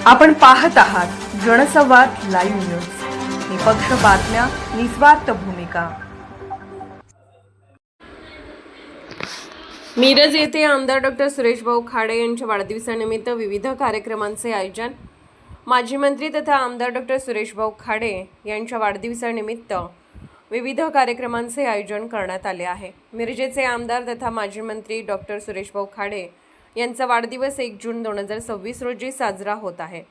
आपण पाहत आहात जनसंवाद लाईव्ह न्यूज, निपक्ष बातम्या, निस्वार्थ भूमिका. मिरज येथे आमदार डॉक्टर सुरेशभाऊ खाडे यांच्या वाढदिवसानिमित्त विविध कार्यक्रमांचे आयोजन. माजी मंत्री तथा आमदार डॉक्टर सुरेशभाऊ खाडे यांच्या वाढदिवसानिमित्त विविध कार्यक्रमांचे आयोजन करण्यात आले आहे. मिरजेचे आमदार तथा माजी मंत्री डॉक्टर सुरेशभाऊ खाडे यांचा वाढदिवस 1 जून 2026 रोजी साजरा होत आहे.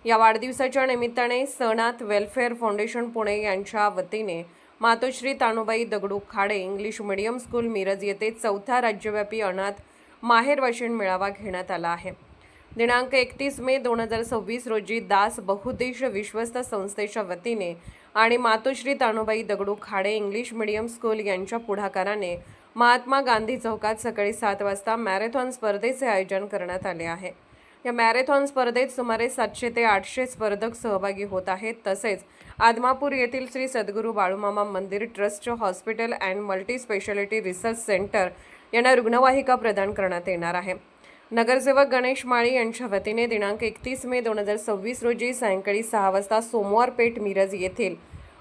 या वाढदिवसाच्या निमित्ताने सनाथ वेलफेअर फाउंडेशन पुणे यांच्या वतीने Matoshri Tanubai Dagdu Khade English medium school Miraj येथे 4था राज्यव्यापी अनाथ माहेर वाचन मेळावा घेण्यात आला आहे. दिनांक 31 मे 2026 रोजी दास बहुउद्देशीय विश्वस्त संस्थेच्या वतीने आणि Matoshri Tanubai Dagdu Khade English medium school यांच्या पुढाकाराने महात्मा गांधी चौकात सकाळी 7 वाजता मॅरेथॉन स्पर्धेचे आयोजन करण्यात आले आहे. या मॅरेथॉन स्पर्धेत सुमारे 700 ते 800 स्पर्धक सहभागी होत आहेत. तसेच आदमापूर येथील श्री सद्गुरू बाळूमामा मंदिर trust hospital and multi speciality research centre यांना रुग्णवाहिका प्रदान करण्यात येणार आहे. नगरसेवक गणेश माळी यांच्या वतीने दिनांक 31 मे 2026 रोजी सायंकाळी 6 वाजता सोमवार पेठ मिरज येथील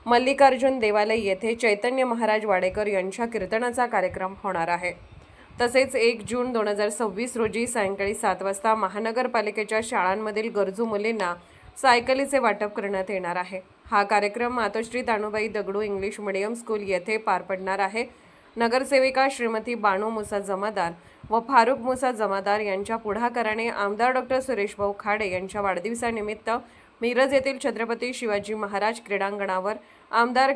मल्लिकार्जुन देवालय येथे चैतन्य महाराज वाडेकर यांच्या कीर्तनाचा कार्यक्रम होणार आहे. तसेच 1 जून 2026 रोजी सायंकाळी 7 वाजता महानगरपालिकेच्या शाळांमधील गरजू मुलींना सायकलीचे वाटप करण्यात येणार आहे. हा कार्यक्रम मातोश्री Tanubai Dagdu English medium school येथे पार पडणार आहे. नगरसेविका श्रीमती बानू मुसा जमादार व फारुख मुसा जमादार यांच्या पुढाकाराने आमदार डॉक्टर सुरेशभाऊ खाडे यांच्या वाढदिवसानिमित्त मिरज येथील छत्रपती शिवाजी महाराज क्रीडांगणावर आमदार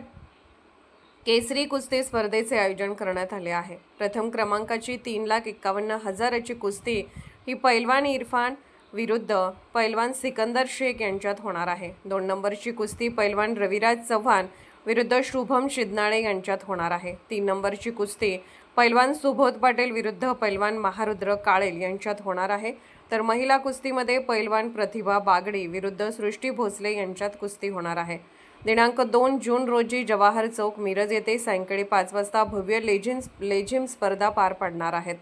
केसरी कुस्ती स्पर्धेचे आयोजन करण्यात आले आहे. प्रथम क्रमांकाची 3,51,000ची कुस्ती ही पैलवान इरफान विरुद्ध पैलवान सिकंदर शेख यांच्यात होणार आहे. 2 नंबरची कुस्ती पैलवान रविराज चव्हाण विरुद्ध शुभम शिदनाळे यांच्यात होणार आहे. 3 नंबरची कुस्ती पैलवान सुबोध पाटील विरुद्ध पैलवान महारुद्र काळेल यांच्यात होणार आहे. तर महिला कुस्तीमध्ये पैलवान प्रतिभा बागडी विरुद्ध सृष्टी भोसले यांच्यात कुस्ती होणार आहे. दिनांक 2 जून रोजी जवाहर चौक मिरज येथे सायंकाळी 5 वाजता भव्य लेझिम स्पर्धा पार पडणार आहेत.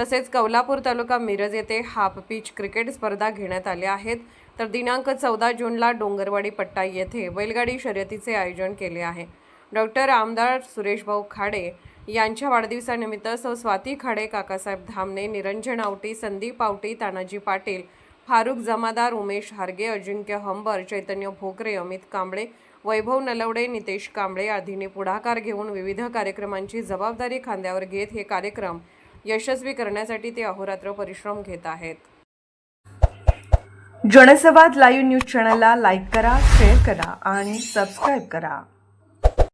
तसेच कौलापूर तालुका मिरज येथे हाफ पिच क्रिकेट स्पर्धा घेण्यात आल्या आहेत. तर दिनांक 14 जूनला डोंगरवाडी पट्टा येथे बैलगाडी शर्यतीचे आयोजन केले आहे. डॉक्टर आमदार सुरेशभाऊ खाडे यांच्या वाढदिवसानिमित्त स्वाती खाडे, काकासाहेब धामणे, निरंजन आवटी, संदीप आवटी, तानाजी पाटील, फारुख जमादार, उमेश हारगे, अजिंक्य हंबर, चैतन्य भोकरे, अमित कांबळे, वैभव नलवडे, नितेश कांबळे आदींनी पुढाकार घेऊन विविध कार्यक्रमांची जबाबदारी खांद्यावर घेत हे कार्यक्रम यशस्वी करण्यासाठी ते अहोरात्र परिश्रम घेत आहेत. जनसंवाद लाईव्ह न्यूज चॅनलला लाईक करा, शेअर करा आणि सबस्क्राईब करा.